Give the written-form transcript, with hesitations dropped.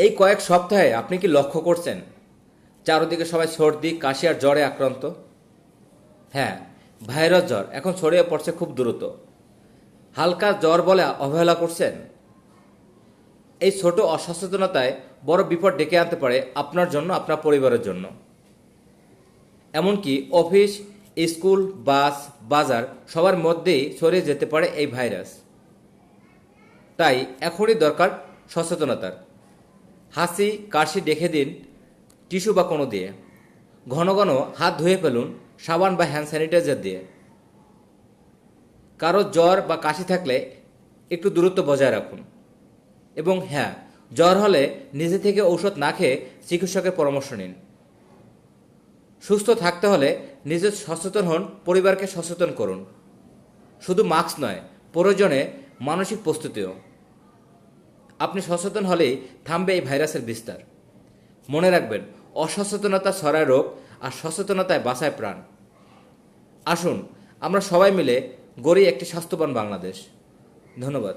এই কয়েক সপ্তাহে আপনি কি লক্ষ্য করছেন চারদিকে সবাই সর্দি কাশি আর জ্বরে আক্রান্ত? হ্যাঁ, ভাইরাস জ্বর এখন ছড়িয়ে পড়ছে খুব দ্রুত। হালকা জ্বর বলে অবহেলা করছেন? এই ছোট অসচেতনতায় বড় বিপদ ডেকে আনতে পারে আপনার জন্য, আপনার পরিবারের জন্য। এমনকি অফিস, স্কুল, বাস, বাজার সবার মধ্যেই ছড়িয়ে যেতে পারে এই ভাইরাস। তাই এখনই দরকার সচেতনতার। হাসি কাশি দেখে দিন টিস্যু বা কোনো দিয়ে। ঘন ঘন হাত ধুয়ে ফেলুন সাবান বা হ্যান্ড স্যানিটাইজার দিয়ে। কারো জ্বর বা কাশি থাকলে একটু দূরত্ব বজায় রাখুন। এবং হ্যাঁ, জ্বর হলে নিজে থেকে ঔষধ না খেয়ে চিকিৎসকের পরামর্শ নিন। সুস্থ থাকতে হলে নিজে সচেতন হন, পরিবারকে সচেতন করুন। শুধু মাস্ক নয়, প্রয়োজনে মানসিক প্রস্তুতিও। আপনি সচেতন হলেই থামবে এই ভাইরাসের বিস্তার। মনে রাখবেন, অসচেতনতা ছড়ায় রোগ, আর সচেতনতায় বাঁচায় প্রাণ। আসুন আমরা সবাই মিলে গড়ি একটি স্বাস্থ্যবান বাংলাদেশ। ধন্যবাদ।